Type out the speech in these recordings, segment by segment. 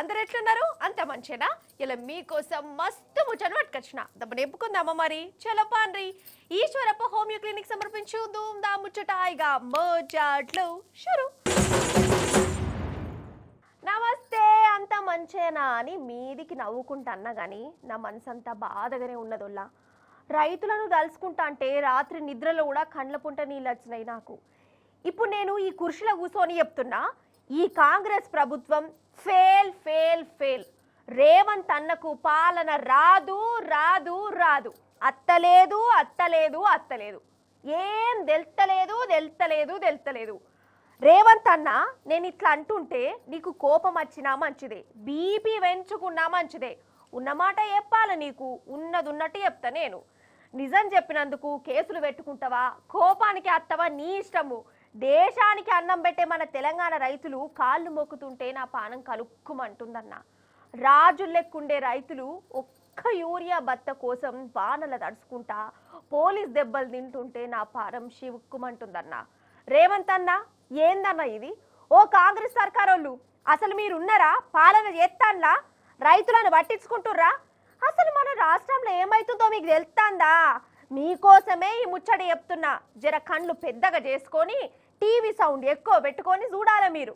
అందరు ఎట్లున్నారు? అంత మంచేనా? ఇలా మీకోసం మస్తు ముచ్చట పట్టుకొచ్చిన దబ్బు ఎప్పుకుందామా మరి? చలో పాన్రి. ఈశ్వరప్ప హోమియో క్లినిక్ సమర్పించు ధూమ్ దా ముచ్చట ఇక ముచ్చట్లు షురు. నమస్తే, అంత మంచేనా అని మీదికి నవ్వుకుంటా అన్నా కానీ నా మనసంతా బాధగానే ఉన్నదోల్లా. రైతులను దలుచుకుంటా అంటే రాత్రి నిద్రలో కూడా కండ్ల పుంట నీళ్ళు వచ్చినాయి నాకు. ఇప్పుడు నేను ఈ కుర్చీలో కూర్చొని చెప్తున్నా, ఈ కాంగ్రెస్ ప్రభుత్వం ఫెయిల్ ఫెయిల్ ఫెయిల్. రేవంత్ అన్నకు పాలన రాదు రాదు రాదు, అత్తలేదు అత్తలేదు అత్తలేదు, ఏం తెలుస్తలేదు తెలుస్తలేదు తెలుస్తలేదు. రేవంత్ అన్న, నేను ఇట్లా అంటుంటే నీకు కోపం వచ్చినా మంచిదే, బీపీ పెంచుకున్నా మంచిదే. ఉన్నమాట చెప్పాలి నీకు, ఉన్నదున్నట్టు చెప్తా. నేను నిజం చెప్పినందుకు కేసులు పెట్టుకుంటావా, కోపానికి అత్తవా నీ ఇష్టము. దేశానికి అన్నం పెట్టే మన తెలంగాణ రైతులు కాళ్ళు మొక్కుతుంటే నా పానం కలుక్కుమంటుందన్న. రాజులెక్కుండే రైతులు ఒక్క యూరియా బత్త కోసం వానల తడుచుకుంటా పోలీస్ దెబ్బలు తింటుంటే నా పానం శివుక్కుమంటుందన్న. రేవంత్ అన్న, ఏందన్న ఇది? ఓ కాంగ్రెస్ సర్కారోళ్ళు, అసలు మీరున్నారా? పాలన చేస్తాన్లా? రైతులను పట్టించుకుంటుర్రా? అసలు మన రాష్ట్రంలో ఏమైతుందో మీకు తెలుస్తాందా? మీకోసమే ఈ ముచ్చట చెప్తున్నా. జర కళ్ళు పెద్దగా చేసుకొని టీవీ సౌండ్ ఎక్కువ పెట్టుకొని చూడాలి మీరు.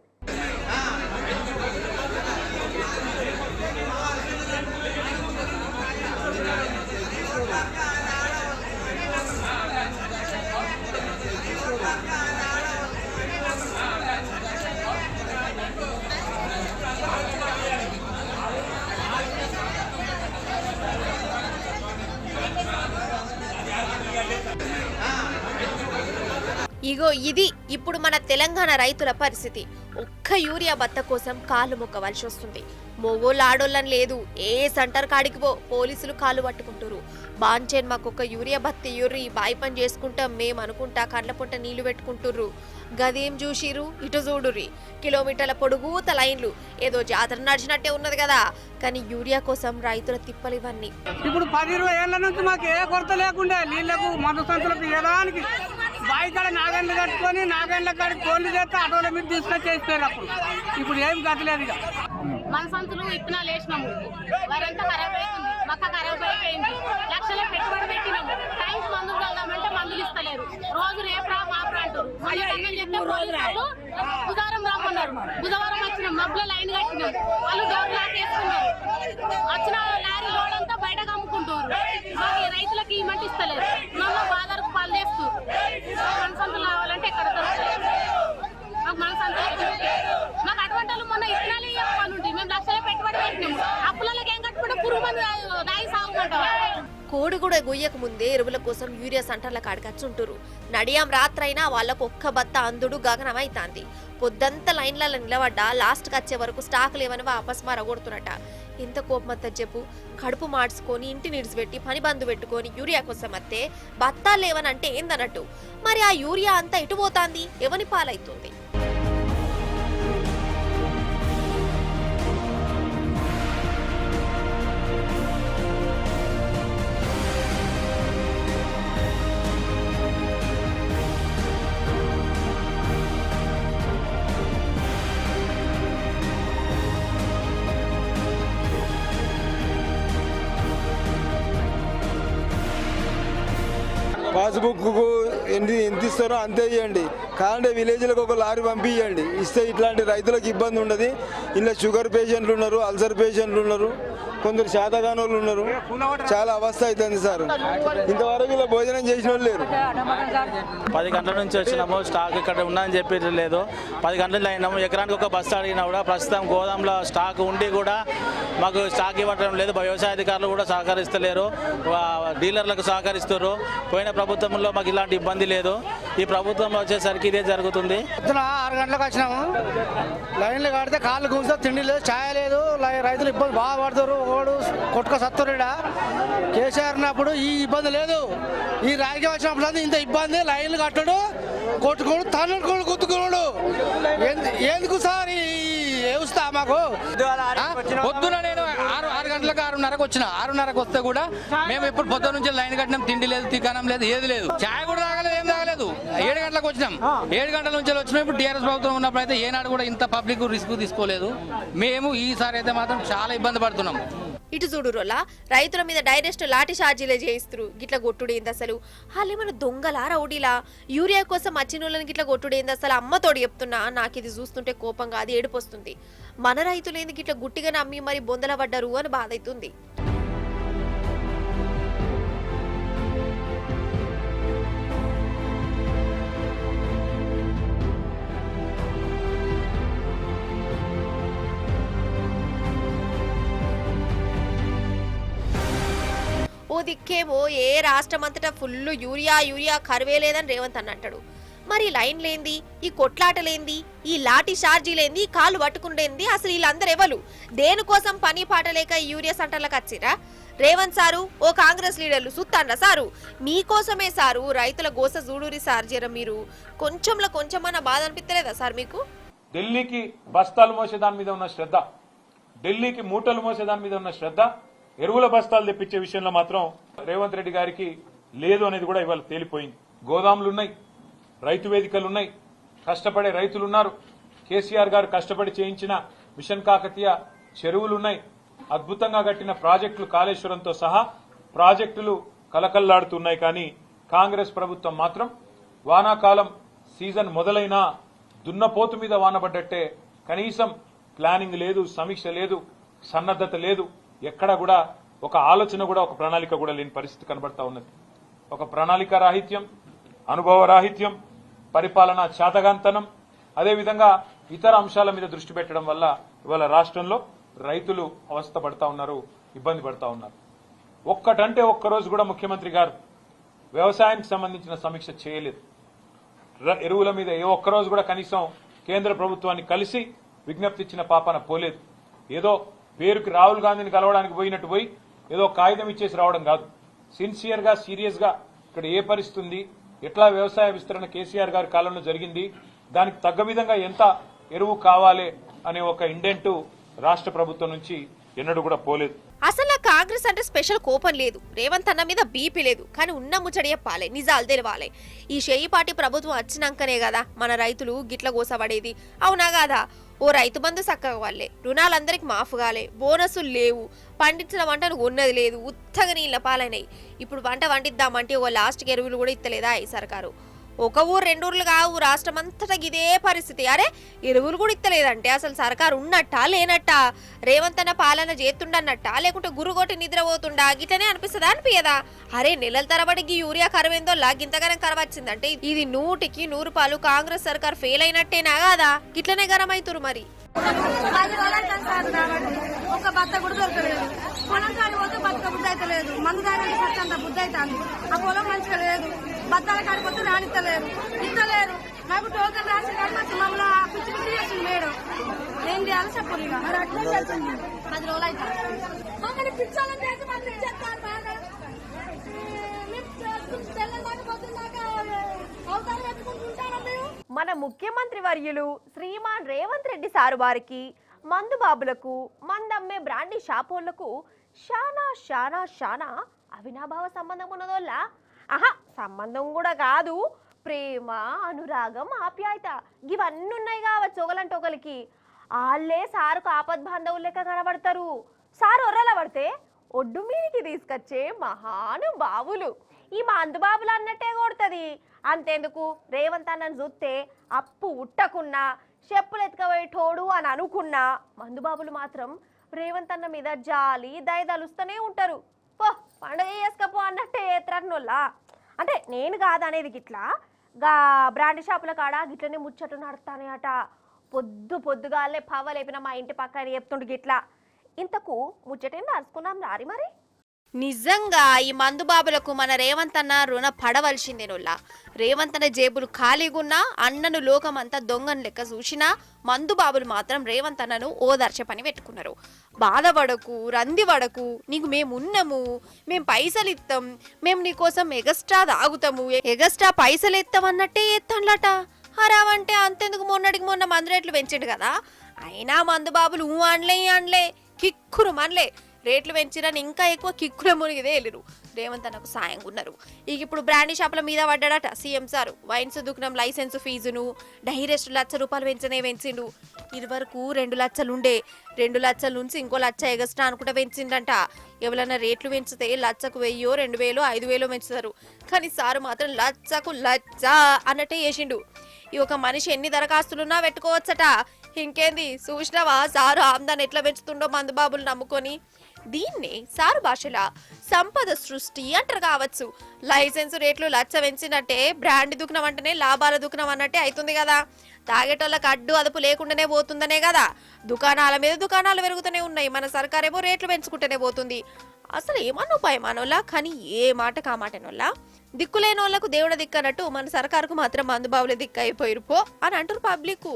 ఇగో ఇది ఇప్పుడు మన తెలంగాణ రైతుల పరిస్థితి. ఒక్క యూరియా బత్త కోసం కాళ్ళు మొక్కవలసి వస్తుంది. మొగోళ్ళు ఆడోళ్ళని లేదు, ఏ సెంటర్ కాడికి పోలీసులు కాళ్ళు పట్టుకుంటారు. బాంచేన్ మాకొక్క యూరియా బత్త యూరి బాయి పని చేసుకుంటాం మేము అనుకుంటా కండ్ల పొట్ట నీళ్లు పెట్టుకుంటుర్రు. గదేం చూసిరు, ఇటు చూడుర్రి, కిలోమీటర్ల పొడుగుత లైన్లు. ఏదో జాతర నడిచినట్టే ఉన్నది కదా, కానీ యూరియా కోసం రైతుల తిప్పలు ఇవన్నీ. ఇప్పుడు 10-20 ఏళ్ల నుంచి మాకు ఏ కొరత లేకుండా నీళ్లకు మందు సంచులకు ఏదానికి బావి కాడ నాగండ్లు కట్టుకొని నాగండ్ల కాడికి ఫోన్లు చేస్తే ఆటోల మీద తీసుకొచ్చేస్తారు. అప్పుడు ఇప్పుడు ఏం కట్టలేదు. ఇక మన సంతులు విత్తనాలు వేసినాము, వారంతా ఖరాబ్ అవుతుంది, మక్క ఖరాబ్ అయిపోయింది. లక్షల పెట్టుబడి పెట్టినాము, టైంకి మందులు కలదామంటే మందులు ఇస్తలేరు. రోజు రేపరా మాపరా అంటారు. బుధవారం రాకున్నారు, బుధవారం వచ్చిన మబ్బుల లైన్ కట్టినాం, వాళ్ళు డోర్ లాక్ వేసుకున్నారు. వచ్చిన లారీ లోడ్ అంతా బయటకు అమ్ముకుంటారు. మాకు రైతులకి ఈ మంట ఇస్తలేరు. మమ్మ బాధలకు పాలు చేస్తూ మన సంతులు కావాలంటే ఎక్కడ దొరుకుతాయి? మాకు మన సంతులు మాకు అటువంటి మొన్న ఇత్తనాలు ఇవ్వాలంటే మేము లక్షల పెట్టుబడి పెట్టినాము. అప్పులకి ఏం కట్టుకుంటే పురుగు మంది దాయి సాగుకుంటాం. కోడి కూడా గొయ్యకు ముందే ఎరువుల కోసం యూరియా సెంటర్ల కాడికచ్చుంటారు. నడియాం రాత్రైనా వాళ్లకు ఒక్క బత్త అందుడు గగనమైతాంది. పొద్దంతా లైన్లలో నిలబడ్డా లాస్ట్కి వచ్చే వరకు స్టాక్ లేవని వాపస్ మరగొడుతున్నట. ఎంత కోపమంతా చెప్పు. కడుపు మార్చుకొని ఇంటి నిడిచిపెట్టి పని బంధు పెట్టుకొని యూరియా కోసం వస్తే బత్తాలు లేవనంటే ఏందన్నట్టు. మరి ఆ యూరియా అంతా ఎటు పోతాంది, ఎవని పాలైతుంది? పాస్బుక్కు ఎంత ఇస్తారో అంతే ఇవ్వండి. కాదంటే విలేజ్లకు ఒక లారీ పంపించండి. ఇస్తే ఇట్లాంటి రైతులకు ఇబ్బంది ఉండదు. ఇలా షుగర్ పేషెంట్లు ఉన్నారు, అల్సర్ పేషెంట్లు ఉన్నారు, కొందరు శాతగాని వాళ్ళు ఉన్నారు. చాలా అవస్థ అవుతుంది సార్. ఇంతవరకు ఇలా భోజనం చేసిన వాళ్ళు లేరు. 10 గంటల నుంచి వచ్చినాము, స్టాక్ ఇక్కడ ఉన్నాయని చెప్పి లేదు. 10 గంటల నుంచి అయినాము. ఎకరానికి ఒక బస్తా అడిగినా కూడా ప్రస్తుతం గోదాంలో స్టాక్ ఉండి కూడా మాకు స్టాక్ ఇవ్వడం లేదు. వ్యవసాయ అధికారులు కూడా సహకరిస్తలేరు, డీలర్లకు సహకరిస్తారు. పోయిన ప్రభుత్వంలో మాకు ఇలాంటి ఇబ్బంది లేదు. ఈ ప్రభుత్వంలో వచ్చేసరికి ఇదే జరుగుతుంది. 6 గంటలకు వచ్చినాము, లైన్లు కడితే కాళ్ళు గుంజుతా, తిండి లేదు, ఛాయ లేదు. రైతులు ఇబ్బంది బాగా పడతారు. ఓడు కొట్టుక సత్తురుడా కేసీఆర్ ఉన్నప్పుడు ఈ ఇబ్బంది లేదు. ఈ రాజకీయం వచ్చినప్పుడు ఇంత ఇబ్బంది. లైన్లు కట్టడు, కొట్టుకోడు, తన్నుకోడు, గుద్దుకోడు. ఎందుకు సార్ ఈ వ్యవస్థ మాకు? పొద్దున నేను 6 గంటలకు 6:30కు వచ్చిన. 6:30కు వస్తే కూడా మేము ఎప్పుడు పొద్దున్న నుంచి లైన్ కట్టినాం, తిండి లేదు, తికానం లేదు, ఏది లేదు, ఛాయ్ కూడా తాగలేదు, ఏం తాగలేదు. 7 గంటలకు వచ్చినాం. 7 గంటల నుంచి వచ్చినప్పుడు టీఆర్ఎస్ ప్రభుత్వం ఉన్నప్పుడు అయితే ఏనాడు కూడా ఇంత పబ్లిక్ రిస్క్ తీసుకోలేదు. మేము ఈసారి అయితే మాత్రం చాలా ఇబ్బంది పడుతున్నాం. ఇటు చూడు రోలా, రైతుల మీద డైరెక్ట్ లాఠీ చార్జీలే చేయిస్తారు. గిట్ల కొట్టుడేంది అసలు? వాళ్ళేమన్నా దొంగలా రౌడీలా? యూరియా కోసం వచ్చినోళ్ళని గిట్ల కొట్టుడేంది అసలు? అమ్మతోడు చెప్తున్నా, నాకు ఇది చూస్తుంటే కోపం కాదు ఏడుపు వస్తుంది. మన రైతులేంది గిట్ల గుట్టిగా నమ్మి మరి బొందల పడ్డారు అని బాధ అవుతుంది. ఓ దిక్కేమో ఏ రాష్ట్రం అంతటా ఫుల్ యూరియా కరువే లేదని రేవంత్ అన్న అంటాడు. మరి లైన్ లేంది, ఈ కొట్లాటలేంది, ఈ లాఠీ ఛార్జీలేంది, కాళ్ళు పట్టుకుండేంది? అసలు వీళ్ళందరూ ఎవరు? దేనికోసం పని పాట లేక ఈ యూరియా సెంటర్లకు వచ్చిరా? రేవంత్ సారు, ఓ కాంగ్రెస్ లీడర్లు సుత్తాండ్రా సారు, మీకోసమే సారు రైతుల గోస చూడూరి సార్. జర మీరు కొంచెంలో కొంచెమన్నా బాధ అనిపించలేదా సార్ మీకు? ఢిల్లీకి బస్తాలు మోసే దాని మీద ఉన్న శ్రద్ధ, ఢిల్లీకి మూటలు మోసే దాని మీద ఉన్న శ్రద్ధ, ఎరువుల బస్తాలు తెప్పించే విషయంలో మాత్రం రేవంత్ రెడ్డి గారికి లేదు అనేది కూడా ఇవాళ తేలిపోయింది. గోదాములున్నాయి, రైతు వేదికలున్నాయి, కష్టపడే రైతులున్నారు. కేసీఆర్ గారు కష్టపడి చేయించిన మిషన్ కాకతీయ చెరువులున్నాయి, అద్భుతంగా కట్టిన ప్రాజెక్టులు కాళేశ్వరంతో సహా ప్రాజెక్టులు కలకల్లాడుతున్నాయి. కానీ కాంగ్రెస్ ప్రభుత్వం మాత్రం వానాకాలం సీజన్ మొదలైనా దున్నపోతు మీద వానబడ్డట్టే, కనీసం ప్లానింగ్ లేదు, సమీక్ష లేదు, సన్నద్ధత లేదు, ఎక్కడ కూడా ఒక ఆలోచన కూడా, ఒక ప్రణాళిక కూడా లేని పరిస్థితి కనబడతా ఉన్నది. ఒక ప్రణాళిక రాహిత్యం, అనుభవ రాహిత్యం, పరిపాలన చాతగాంతనం, అదేవిధంగా ఇతర అంశాల మీద దృష్టి పెట్టడం వల్ల ఇవాళ రాష్ట్రంలో రైతులు అవస్థ పడతా ఉన్నారు, ఇబ్బంది పడతా ఉన్నారు. ఒక్కటంటే ఒక్కరోజు కూడా ముఖ్యమంత్రి గారు వ్యవసాయానికి సంబంధించిన సమీక్ష చేయలేదు. ఎరువుల మీద ఏ ఒక్కరోజు కూడా కనీసం కేంద్ర ప్రభుత్వాన్ని కలిసి విజ్ఞప్తి ఇచ్చిన పాపన పోలేదు. ఏదో పేరుకి రాహుల్ గాంధీని కలవడానికి పోయినట్టు పోయి ఏదో కాగితం ఇచ్చేసి రావడం కాదు. సిన్సియర్ గా, సీరియస్ గా ఇక్కడ ఏ పరిస్థితి ఉంది, ఎట్లా వ్యవసాయ విస్తరణ కేసీఆర్ గారి కాలంలో జరిగింది, దానికి తగ్గ విధంగా ఎంత ఎరువు కావాలి అనే ఒక ఇండెంట్ రాష్ట్ర ప్రభుత్వం నుంచి ఎన్నడూ కూడా పోలేదు. అసలు నా కాంగ్రెస్ అంటే స్పెషల్ కోపం లేదు, రేవంత్ అన్న మీద బీపీ లేదు. కానీ ఉన్న ముచ్చడి చెప్పాలి, నిజాలు తెలవాలి. ఈ షేయిపాటి ప్రభుత్వం వచ్చినాకనే కదా మన రైతులు గిట్ల గోసపడేది, అవునా కాదా? ఓ రైతు బంధు చక్కగా వాళ్ళే, రుణాలందరికి మాఫ్ కాలే, బోనసులు లేవు, పండించిన వంటను ఉన్నది లేదు, ఉత్తగా నీళ్ళ పాలైనాయి. ఇప్పుడు వంట వండిద్దామంటే ఓ లాస్ట్కి ఎరువులు కూడా ఇస్తలేదా ఈ సర్కారు? ఒక ఊరు 2 ఊర్లు కావు, రాష్ట్రం అంతటా ఇదే పరిస్థితి. అరే ఎరువులు కూడా ఇస్తలేదంటే అసలు సర్కారు ఉన్నట్టా లేనట్టా? రేవంత్ అన్న పాలన చేస్తుండన్నట్టా, లేకుంటే గురుగోటి నిద్రపోతుండా? గిట్లనే అనిపిస్తుందా అనిపించదా? అరే నెలల తరబడి యూరియా కరువేందో గింతగానం కరవచ్చిందంటే ఇది 100కి 100 రూపాయలు కాంగ్రెస్ సర్కార్ ఫెయిల్ అయినట్టేనా కాదా? గిట్లనే గరమైతురు మరి. ఒక బత్త కూడా దొరకలేదు, పొలం కాడి పోతే బతుక బుద్ధి అయితే లేదు, మందు దానికి సత్తంత బుద్ధి అవుతుంది. ఆ పొలం మంచిగా లేదు, బత్తాల కాడిపోతే రానిస్తలేరు, ఇస్తలేరు. నాకు టోకెన్ రాసి కానీ మమ్మల్ని పిచ్చి పిచ్చి చేసింది మేడం. ఏం చేయాలో చెప్పరు. ఇక మరి అట్లా చేస్తుంది 10 రోజులు అవుతుంది. మమ్మల్ని పిచ్చాలని చేసి మాకు ఇచ్చేస్తారు బాగా. మన ముఖ్యమంత్రి వర్యులు శ్రీమాన్ రేవంత్ రెడ్డి సారు వారికి మందు బాబులకు, మందమ్మే బ్రాండీ షాపోళ్లకు షానా షానా షానా అవినాభావ సంబంధం ఉన్నదోళ్ళ? ఆహా, సంబంధం కూడా కాదు, ప్రేమ, అనురాగం, ఆప్యాయత ఇవన్నీ ఉన్నాయి కావచ్చు ఒకలంటే ఒకరికి. వాళ్ళే సారుకు ఆపద్బాంధవులు లెక్క కనబడతారు. సారు ఒర్రల పడితే ఒడ్డు మీదికి తీసుకొచ్చే మహానుభావులు. ఈ మందుబాబులు అన్నట్టే కొడుతుంది. అంతేందుకు రేవంత్ అన్నను చూస్తే అప్పు ఉట్టకున్నా, చెప్పులు ఎత్తుకపోయేటోడు అని అనుకున్నా మందుబాబులు మాత్రం రేవంత్ అన్న మీద జాలి దయదలుస్తూనే ఉంటారు. పో పండుగ చేసుకపో అన్నట్టే ఏత్రన్నోళ్ళ. అంటే నేను కాదనేది, గిట్లా గా బ్రాండ్ షాపుల కాడ గిట్లనే ముచ్చట్లు నడుస్తానే అట. పొద్దుగాలే పవ్వలేపిన మా ఇంటి పక్కన చెప్తుండు గిట్లా. ఇంతకు ముచ్చటేం నడుచుకున్నాం రారి మరి. నిజంగా ఈ మందుబాబులకు మన రేవంత్ అన్న రుణ పడవలసిందేనోళ్ళ. రేవంత్ అన్న జేబులు ఖాళీగున్నా, అన్నను లోకమంతా దొంగను లెక్క చూసినా మందుబాబులు మాత్రం రేవంత్ అన్నను ఓదార్చే పని పెట్టుకున్నారు. బాధపడకు, రందిపడకు, నీకు మేమున్నాము, మేము పైసలు ఇస్తాం, మేము నీకోసం ఎగస్ట్రా తాగుతాము, ఎగస్ట్రా పైసలు ఇస్తాం అన్నట్టే ఎత్తాన్లట. హరావంటే అంతెందుకు మొన్నటికి మొన్న మందు రేట్లు పెంచిండు కదా. అయినా మందుబాబులు అనలే కిక్కురు మనలే. రేట్లు పెంచిరని ఇంకా ఎక్కువ కిక్కుల మునిగిదే వెళ్ళిరు. రేవంత్ అన్నకు సాయంగా ఉన్నారు. ఇక ఇప్పుడు బ్రాండీ షాపుల మీద పడ్డాడట సీఎం సారు. వైన్స్ దుకాణం లైసెన్స్ ఫీజును డైరెక్ట్ ₹1,00,000 పెంచిండు. ఇదివరకు 2 లక్షలు ఉండే, 2 లక్షల నుంచి ఇంకో 1,00,000 ఎగస్ట్రా అనుకుంటా పెంచిండంట. ఎవరైనా రేట్లు పెంచితే 1,00,000కు 1,000, 2,000, 5,000 పెంచుతారు. కానీ సారు మాత్రం 1,00,000కు 1,00,000 అన్నట్టే చేసిండు. ఈ ఒక మనిషి ఎన్ని దరఖాస్తులున్నా పెట్టుకోవచ్చట. ఇంకేంది చూసినావా సారు ఆమ్దాన్ని ఎట్లా పెంచుతుండో మందుబాబులు నమ్ముకొని. దీన్నే సారు భాషల సంపద సృష్టి అంటారు కావచ్చు. లైసెన్స్ రేట్లు 1,00,000 పెంచినట్టే బ్రాండ్ దుకాణం అంటేనే లాభాల దుకాణం అన్నట్టే అవుతుంది కదా. తాగేటోళ్ళకి అడ్డు అదుపు లేకుండానే పోతుందనే కదా దుకాణాల మీద దుకాణాలు పెరుగుతూనే ఉన్నాయి. మన సర్కారేమో రేట్లు పెంచుకుంటూనే పోతుంది. అసలు ఏమన్నా ఉపాయమానోళ్ళ, కానీ ఏ మాట కామాటనోళ్ళ. దిక్కులేని వాళ్ళకు దేవుడ దిక్కనట్టు మన సర్కారుకు మాత్రం మందుబాబులే దిక్కు అయిపోయిరు పో అని అంటారు పబ్లిక్.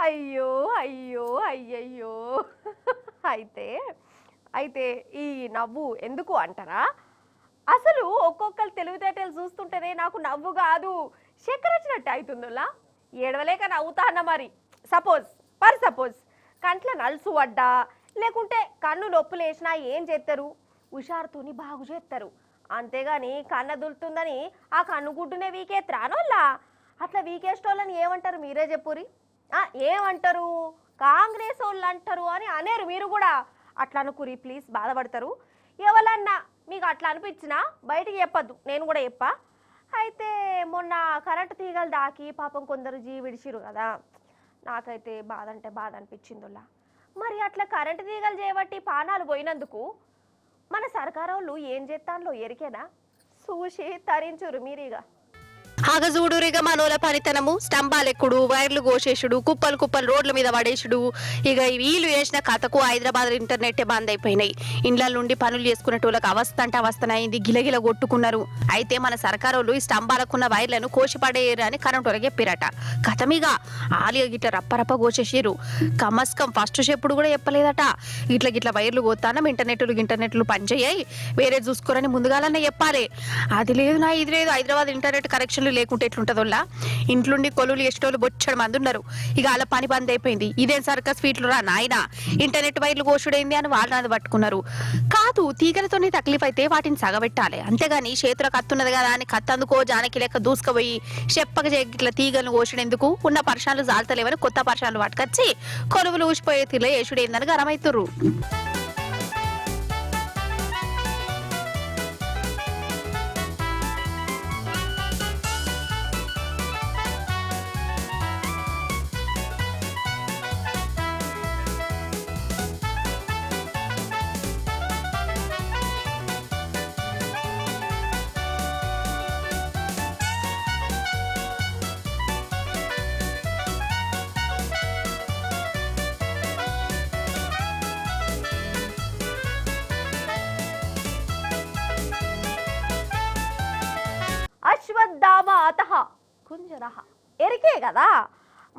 అయ్యో అయ్యో అయ్యయ్యో. అయితే ఈ నవ్వు ఎందుకు అంటారా? అసలు ఒక్కొక్కరు తెలివితేటలు చూస్తుంటేనే నాకు నవ్వు కాదు చక్కెర వచ్చినట్టు అవుతుందిలా. ఏడవలేక నవ్వుతా అన్న. మరి సపోజ్ కంట్ల నలుసు పడ్డా లేకుంటే కన్ను నొప్పులు వేసినా ఏం చేస్తారు? హుషారుతోని బాగు చేస్తారు. అంతేగాని కన్న దులుతుందని ఆ కన్ను గుడ్డునే వీకేత్రానోళ్ళా. అట్లా వీకేస్టోళ్ళని ఏమంటారు మీరే చెప్పురి. ఏమంటారు? కాంగ్రెస్ వాళ్ళు అంటారు అని అనేరు మీరు కూడా. అట్లా అనుకురి ప్లీజ్, బాధపడతారు. ఎవరన్నా మీకు అట్లా అనిపించినా బయటికి చెప్పద్దు, నేను కూడా చెప్పా. అయితే మొన్న కరెంటు తీగలు దాకి పాపం కొందరు విడిచిరు కదా. నాకైతే బాధ అంటే బాధ అనిపించిందిలా. మరి అట్లా కరెంటు తీగలు చేయబట్టి పానాలు పోయినందుకు మన సర్కారు వాళ్ళు ఏం చేస్తాన్లో ఎరికేనా? చూసి తరించురు మీరిగా. ఆగజూడురిగా మనోల పనితనము స్తంభాలెక్కుడు, వైర్లు కోసేసుడు, కుప్పలు రోడ్ల మీద పడేసుడు. ఇక వీళ్ళు వేసిన కథకు హైదరాబాద్ ఇంటర్నెట్ బంద్ అయిపోయినాయి. ఇండ్ల నుండి పనులు చేసుకునేటోళ్ళకి అవస్థనైంది, గిలగిల కొట్టుకున్నారు. అయితే మన సర్కారోళ్ళు ఈ స్తంభాలకున్న వైర్లను కోసి పడేయరు అని కరెంట్ వాళ్ళకి చెప్పారట. కథమిగా ఆలిగా గిట్ల రప్పరప్ప కోసేసారు. కమస్కం ఫస్ట్ చెప్పుడు కూడా చెప్పలేదట. గిట్ల వైర్లు కోతానం ఇంటర్నెట్లు పనిచేయాయి, వేరే చూసుకోరని ముందుగాలనే చెప్పాలి. అది లేదు నా ఇది లేదు, హైదరాబాద్ ఇంటర్నెట్ కనెక్షన్లు లేకుంటే ఎట్లుంటదోళ్ళ. ఇంట్లోండి కొలువులు ఎస్టోళ్ళు బొచ్చడు మంది ఉన్నారు. ఇక వాళ్ళ పని బంద్ అయిపోయింది. ఇదేం సర్కస్ ఫీట్లు రా నాయన, ఇంటర్నెట్ వైర్లు కోసుడైంది అని వాళ్ళని పట్టుకున్నారు. కాదు, తీగలతోనే తక్లీఫ్ అయితే వాటిని సగబెట్టాలి. అంతేగాని చేతులకు కత్తున్నది కదా అని కత్తందుకో జానకి లెక్క దూసుకుపోయి చెప్పక ఇట్లా తీగలను కోసుడెందుకు, ఉన్న పర్షాలు జాలతలేవని కొత్త పర్షాలు పట్టుకొచ్చి కొలువులు ఊసిపోయే తీరులో వేసుడేందని గరమైతుర్రు. అశ్వత్థామ అతః కుంజరః ఎరికే కదా.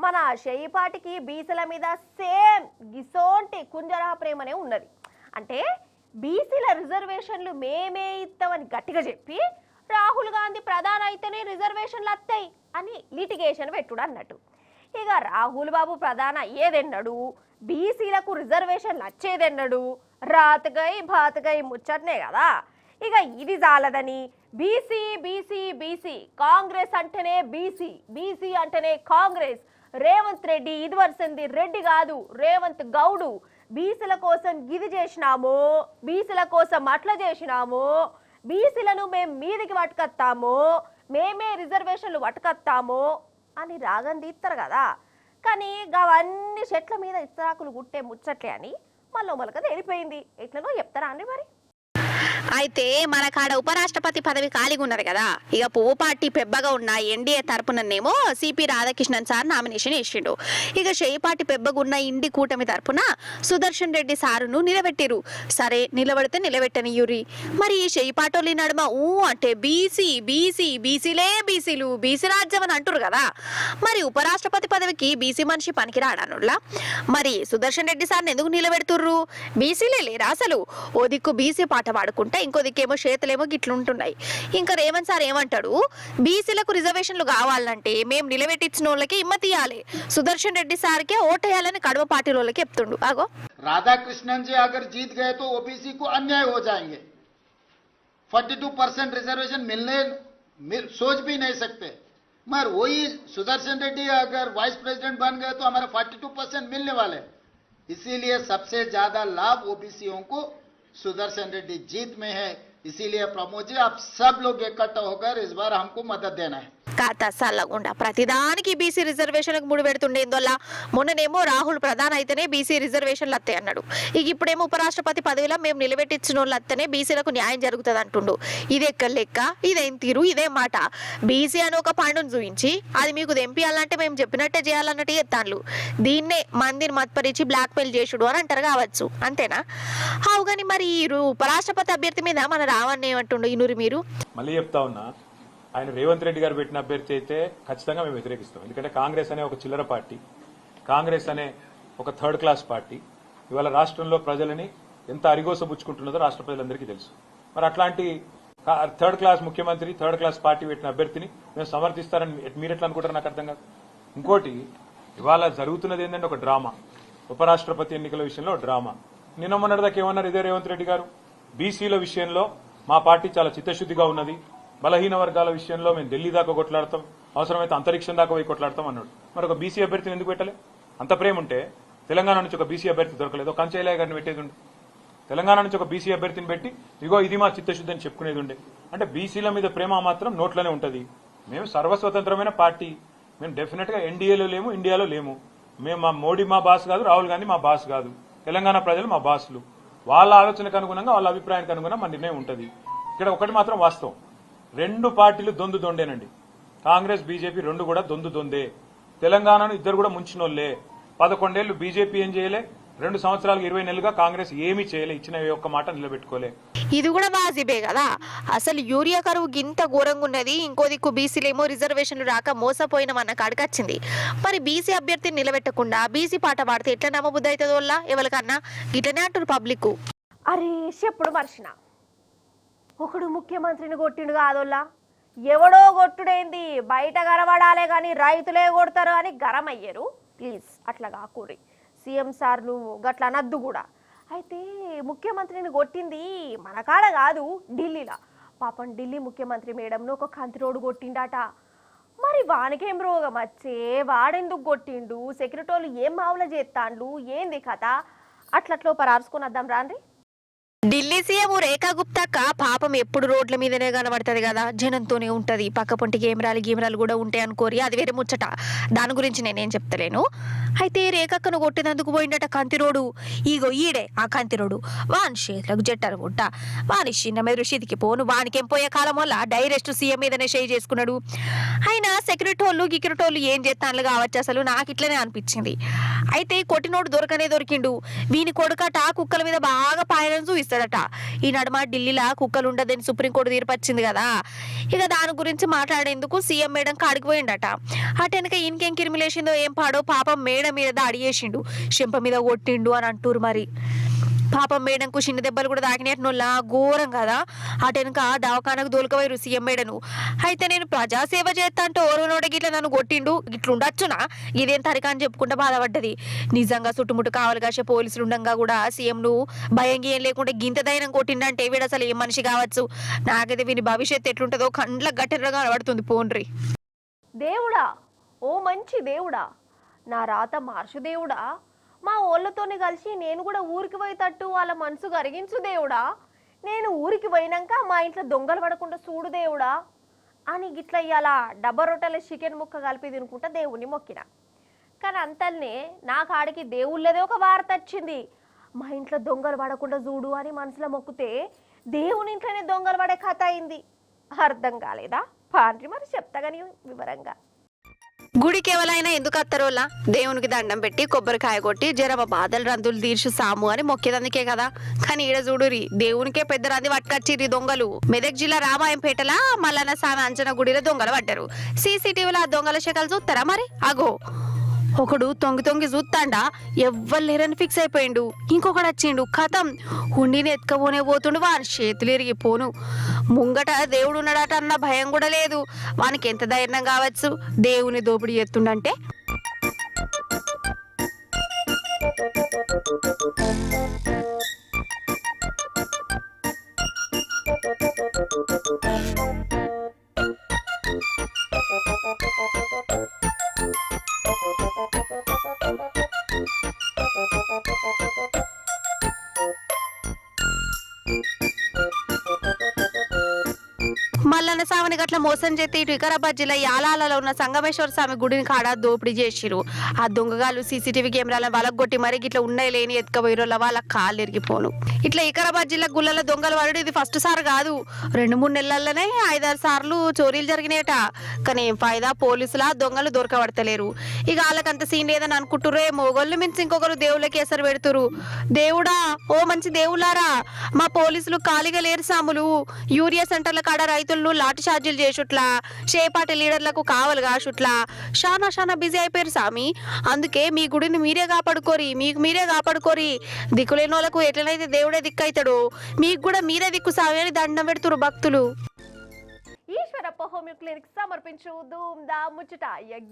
మన షేయిపాటికి బీసీల మీద సేమ్ గిసోంటి కుంజరః ప్రేమనే ఉన్నది. అంటే బీసీల రిజర్వేషన్లు మేమే ఇస్తామని గట్టిగా చెప్పి రాహుల్ గాంధీ ప్రధాని అయితేనే రిజర్వేషన్లు వస్తాయి అని లిటిగేషన్ పెట్టుడు అన్నట్టు. ఇక రాహుల్ బాబు ప్రధాని అయ్యేదెన్నడు, బీసీలకు రిజర్వేషన్లు వచ్చేదెన్నడు, రాతగై భాతగై ముచ్చట్నే కదా. ఇక ఇది చాలదని బీసీ బీసీ బీసీ, కాంగ్రెస్ అంటేనే బీసీ, బీసీ అంటేనే కాంగ్రెస్, రేవంత్ రెడ్డి ఇది వరుసంది రెడ్డి కాదు రేవంత్ గౌడు, బీసీల కోసం ఇది చేసినాము, బీసీల కోసం అట్లా చేసినాము, బీసీలను మేము మీదికి పట్టుకొస్తాము, మేమే రిజర్వేషన్లు పట్టుకొస్తాము అని రాగం తీస్తారు కదా. కానీ అవన్నీ చెట్ల మీద ఇస్తరాకులు గుట్టే ముచ్చట్లే అని మళ్ళీ మొలక తేలిపోయింది. ఎట్లనో చెప్తారా అండి మరి. అయితే మన కాడ ఉపరాష్ట్రపతి పదవి ఖాళీగా ఉన్నది కదా, ఇక పువ్వు పార్టీ పెబ్బగా ఉన్న ఎన్డీఏ తరపుననేమో సిపి రాధాకృష్ణన్ సార్ నామినేషన్ వేసిండు. ఇక షేయి పార్టీ పెబ్బగా ఉన్న ఇండి కూటమి తరపున సుదర్శన్ రెడ్డి సారును నిలబెట్టిరు. సరే నిలబడితే నిలబెట్టనియురి, మరి ఈ షేయి పాటోలి నడుమ అంటే బీసీలు బీసీ రాజ్యం అని అంటారు కదా, మరి ఉపరాష్ట్రపతి పదవికి బీసీ మనిషి పనికిరాడనులా? మరి సుదర్శన్ రెడ్డి సార్ని ఎందుకు నిలబెడుతుర్రు? బీసీలే లేరా అసలు? ఓ దిక్కు బీసీ పాట పాడుకుంటే ఇంకో దిక్కేమో చేతులేమో గిట్లుంటున్నాయి. ఇంకా రేవంత్ సార్ ఏమంటాడు, బీసీలకు రిజర్వేషన్లు కావాలంటే మేము నిలబెట్టించిన వాళ్ళకి ఇమ్మతి ఇవ్వాలి, సుదర్శన్ రెడ్డి సార్కే ఓటేయాలని కడవ పార్టీ వాళ్ళకి చెప్తుండు. ఆగో राधाकृष्णन जी अगर जीत गए तो ओबीसी को अन्याय हो जाएंगे. 42% रिजर्वेशन सोच भी नहीं सकते. मगर वही सुदर्शन रेड्डी अगर वाइस प्रेसिडेंट बन गए तो हमारे 42% मिलने वाले. इसीलिए सबसे ज्यादा लाभ ओबीसीओं को सुदर्शन रेड्डी जीत में है. इसीलिए प्रमोद जी आप सब लोग इकट्ठा होकर इस बार हमको मदद देना है. కాత సల్లగుండా ప్రతిదానికి బీసీ రిజర్వేషన్లకు ముడి పెడుతుండేందువల్ల మొన్ననేమో రాహుల్ ప్రధాన్ అయితేనే బీసీ రిజర్వేషన్లు వస్తాయి అన్నాడు. ఇక ఇప్పుడేమో ఉపరాష్ట్రపతి పదవిలో మేము నిలబెట్టించిన వాళ్ళు వస్తేనే బీసీలకు న్యాయం జరుగుతుంది అంటుండు. ఇది ఎక్కడ లెక్క, ఇదేం తీరు, ఇదే మాట. బీసీ అని ఒక పండును చూపించి అది మీకు తెంపియాలంటే మేము చెప్పినట్టే చేయాలన్నట్టు చెప్తాను. దీన్నే మందిని మత్పరిచి బ్లాక్ మెయిల్ చేసుడు అని అంటారు కావచ్చు, అంతేనా? అవుగాని మరి ఈ ఉపరాష్ట్రపతి అభ్యర్థి మీద మన రావణ్ ఏమంటుండు ఇనురి మీరు? మళ్ళీ చెప్తా ఉన్నా, ఆయన రేవంత్ రెడ్డి గారు పెట్టిన అభ్యర్థి అయితే ఖచ్చితంగా మేము వ్యతిరేకిస్తాం. ఎందుకంటే కాంగ్రెస్ అనే ఒక చిల్లర పార్టీ, కాంగ్రెస్ అనే ఒక థర్డ్ క్లాస్ పార్టీ ఇవాళ రాష్ట్రంలో ప్రజలని ఎంత అరిగోసబుచ్చుకుంటున్నదో రాష్ట్ర ప్రజలందరికీ తెలుసు. మరి అట్లాంటి థర్డ్ క్లాస్ ముఖ్యమంత్రి, థర్డ్ క్లాస్ పార్టీ పెట్టిన అభ్యర్థిని మేము సమర్థిస్తారని మీరు ఎట్లా అనుకుంటారు? నాకు అర్థం కాదు. ఇంకోటి, ఇవాళ జరుగుతున్నది ఏంటంటే ఒక డ్రామా, ఉపరాష్ట్రపతి ఎన్నికల విషయంలో డ్రామా. నిన్న మొన్నటిదాకా ఏమన్నారు ఇదే రేవంత్ రెడ్డి గారు, బీసీల విషయంలో మా పార్టీ చాలా చిత్తశుద్ధిగా ఉన్నది, బలహీన వర్గాల విషయంలో మేము ఢిల్లీ దాకా కొట్లాడతాం, అవసరమైతే అంతరిక్షం దాకా పోయి కొట్లాడతాం అన్నాడు. మరి ఒక బీసీ అభ్యర్థిని ఎందుకు పెట్టలే? అంత ప్రేమ ఉంటే తెలంగాణ నుంచి ఒక బీసీ అభ్యర్థి దొరకలేదు, కంచయ్య గారిని పెట్టేది ఉండే. తెలంగాణ నుంచి ఒక బీసీ అభ్యర్థిని పెట్టి ఇగో ఇది మా చిత్తశుద్ధి అని చెప్పుకునేది ఉండే. అంటే బీసీల మీద ప్రేమ మాత్రం నోట్లోనే ఉంటుంది. మేము సర్వస్వతంత్రమైన పార్టీ, మేము డెఫినెట్ గా ఎన్డీఏలో లేము, ఇండియాలో లేము. మేము మా మోడీ మా బాస్ కాదు, రాహుల్ గాంధీ మా బాస్ కాదు, తెలంగాణ ప్రజలు మా బాసులు. వాళ్ళ ఆలోచనకు అనుగుణంగా, వాళ్ళ అభిప్రాయానికి అనుగుణంగా మన నిర్ణయం ఉంటుంది. ఇక్కడ ఒకటి మాత్రం వాస్తవం, రెండు పార్టీలు దొందు దొండేనండి. కాంగ్రెస్ బీజేపీ రెండు కూడా దొందు దొందే. తెలంగాణను ఇద్దరు కూడా ముంచినోళ్లే. 11 ఏళ్లు బీజేపీ ఏం చేయలే, 2 సంవత్సరాలకు 20 నెలలుగా కాంగ్రెస్ ఏమీ చేయలే, ఇచ్చిన ఒక్క మాట నిలబెట్టుకోలే. ఇది కూడా వాజిబే కదా. అసలు యూరియా కరువు గింత ఘోరంగా ఉన్నది, ఇంకో దిక్కు బీసీలేమో రిజర్వేషన్లు రాక మోసపోయినమన్న కాడికొచ్చింది. మరి బీసీ అభ్యర్థిని నిలబెట్టకుండా బీసీ పాట పాడితే ఎట్లా నమ్మబుద్ధి అవుతుందో వల్ల ఎవరికన్నా ఇట్లనే అంటారు పబ్లిక్. అరే ఎప్పుడు మర్చిన ఒకడు ముఖ్యమంత్రిని కొట్టిండు కాదోల్లా, ఎవడో కొట్టుడైంది బయట గరవడాలే కానీ రైతులే కొడతారు అని గరం అయ్యారు. ప్లీజ్ అట్లా కాకూరి, సీఎం సార్ నువ్వు గట్లా అనద్దు కూడా. అయితే ముఖ్యమంత్రిని కొట్టింది మన కాడ కాదు, ఢిల్లీలో. పాపం ఢిల్లీ ముఖ్యమంత్రి మేడంను ఒక కంతిరోడు కొట్టిండట. మరి వానికేం రోగం వచ్చే, వాడెందుకు కొట్టిండు, సెక్రటరీలు ఏం మావుల చేస్తాండు, ఏంది కథ? అట్లట్లో పరార్చుకుని వద్దాం రాండి. ఢిల్లీ సీఎం రేఖా గుప్తాక పాపం ఎప్పుడు రోడ్ల మీదనే కనబడుతుంది కదా, జనంతోనే ఉంటది. పక్క పొంటి గేమరాలు కూడా ఉంటాయి అనుకోరి, అది వేరే ముచ్చట, దాని గురించి నేనేం చెప్తలేను. అయితే రేఖక్కను కొట్టినందుకు పోయిండట కంతిరోడు. ఈగో ఈడే ఆ కంతిరోడు, వాని చేతులకు జట్టను గుట్ట, వాని చిన్న మెదడు షితికి పోను, వానికేం పోయే కాలం వల్ల డైరెక్ట్ సీఎం మీదనే షేర్ చేసుకున్నాడు. అయినా సెక్రటోళ్ళు గిక్రటోళ్ళు ఏం చేస్తాను కావచ్చు, అసలు నాకు ఇట్లనే అనిపించింది. అయితే కొట్టినోడు దొరికిండు, వీని కొడుకట కుక్కల మీద బాగా పాయనం చూపిస్తాడట. ఈ నడుమ ఢిల్లీలో కుక్కలు ఉండదని సుప్రీంకోర్టు తీర్పొచ్చింది కదా, ఇక దాని గురించి మాట్లాడేందుకు సీఎం మేడం కాడికి పోయిండట. అటెనక ఇంకేం కిరిమిలేసిందో ఏం పాడో, పాపం మేడం మీద దాడి చేసిండు, చెంప మీద కొట్టిండు అని అంటూరు. మరి పాపం మేడంకు చిన్న దెబ్బలు కూడా తాకినట్టులా ఘోరం కదా. అటెనక దవాఖానకు దోలుకపోయారు సీఎం మేడను. అయితే నేను ప్రజాసేవ చేస్తా అంటే ఓరోనోడికి ఇట్లా నన్ను కొట్టిండు, ఇట్లుండొచ్చునా, ఇదేం తరికా అని చెప్పుకుంటే బాధపడ్డది. నిజంగా చుట్టుముట్టు కావాలి కాసే పోలీసులు ఉండగా కూడా సీఎంను భయం ఏం లేకుండా గింత ధైర్యం కొట్టిండంటే వీడు అసలు ఏం మనిషి కావచ్చు. నాకైతే వీని భవిష్యత్తు ఎట్లుంటుందో కండ్ల గట్టెరగా కనబడుతుంది. పోన్రి దేవుడా, ఓ మంచి దేవుడా, నా రాత మార్చు దేవుడా, మా ఓళ్ళతోనే కలిసి నేను కూడా ఊరికి పోయేటట్టు వాళ్ళ మనసు కరిగించు దేవుడా, నేను ఊరికి పోయినాక మా ఇంట్లో దొంగలు పడకుండా చూడు దేవుడా అని గిట్ల ఇవాళ డబ్బా రొట్టెల చికెన్ ముక్క కలిపి తినుకుంటా దేవుణ్ణి మొక్కిన. కానీ అంతల్నే నా కాడికి దేవుళ్ళదే ఒక వార్త వచ్చింది. మా ఇంట్లో దొంగలు పడకుండా చూడు అని మనసులో మొక్కితే దేవుని ఇంట్లోనే దొంగలు పడే కథ అయింది. అర్థం కాలేదా? పాండ్రి మరి చెప్తా కానీ వివరంగా. గుడికి ఎవరైనా ఎందుకు అత్తరోలా దేవునికి దండం పెట్టి కొబ్బరికాయ కొట్టి జరమ బాధలు రందులు తీర్చు సాము అని మొక్కేదందుకే కదా. కానీ ఈడ చూడురి దేవునికే పెద్ద రంది పట్టుకొచ్చిర్రి దొంగలు. మెదక్ జిల్లా రామాయంపేటల మల్లన్న స్వామి అంజన గుడిలో దొంగలు పడ్డారు. సీసీటీవీలో ఆ దొంగల శకలు చూస్తారా మరి? అగో ఒకడు తొంగి తొంగి చూస్తాండా ఎవ్వరు లేరని ఫిక్స్ అయిపోయిండు. ఇంకొకడు వచ్చిండు, కథం హుండిని ఎత్తుకపోనే పోతుండు. వాని చేతులు ఎరిగిపోను. ముంగట దేవుడు ఉన్నాడట అన్న భయం కూడా లేదు. వానికి ఎంత ధైర్యం కావచ్చు దేవుని దోపిడీ ఎత్తుండంటే. మల్లన్న స్వామిని గట్ల మోసం చేస్తే ఇటు వికారాబాద్ జిల్లా యాలాలలో ఉన్న సంగమేశ్వర స్వామి గుడిని కాడ దోపిడీ చేసిరు. ఆ దొంగగాళ్ళు సీసీటీవీ కెమెరాలను వలగొట్టి మరి ఇట్లా ఉన్నాయి లేని ఎత్తుకపోయిరోళ్ళ వాళ్ళ కాళ్ళు ఎరిగిపోను. ఇట్లా వికారాబాద్ జిల్లా గుళ్ళల దొంగలు పడడు ఇది ఫస్ట్ సార్ కాదు. 2-3 నెలల్లోనే 5-6 సార్లు చోరీలు జరిగినాయట. కానీ ఏం ఫాయిదా, పోలీసులా దొంగలు దొరకబడతలేరు. ఇక వాళ్ళకంత సీన్ లేదని అనుకుంటుర్రే. మొగోళ్ళు మించి ఇంకొకరు దేవుళ్ళకి ఎసరు పెడుతురు. దేవుడా ఓ మంచి దేవులారా మా పోలీసులు ఖాళీగా లేరు సాములు. యూరియా సెంటర్ల కాడ రైతులను లాఠీ చార్జీలు చేసుట్లా, చేపాటి లీడర్లకు కావాలి కాసుట్లా చాలా బిజీ అయిపోయారు సామి. అందుకే మీ గుడిని మీరే కాపాడుకోరి, మీకు మీరే కాపాడుకోరి. దిక్కులేని వాళ్ళకు ఎట్లనైతే దేవుడే దిక్కైతాడు మీకు కూడా మీరే దిక్కు సామి అని దండం పెడుతురు భక్తులు. ఈశ్వరప్ప హోమియో క్లినిక్ సమర్పించు ధూమ్ ధామ్ ముచ్చట.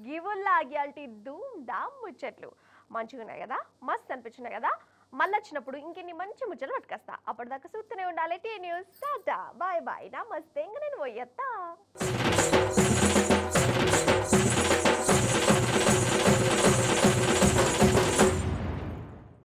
గివుల్లాగి అంటే ధూమ్ ధామ్ ముచ్చట్లు మంచిగా ఉన్నాయి కదా, మస్త్ అనిపించినాయి కదా. మళ్ళీ వచ్చినప్పుడు ఇంకెన్ని మంచి ముచ్చలు పట్టుకొస్తా. అప్పటిదాకా చూస్తూనే ఉండాలి T News. Tata bye bye నమస్తే. ఇంకా నేను పోయేత్తా.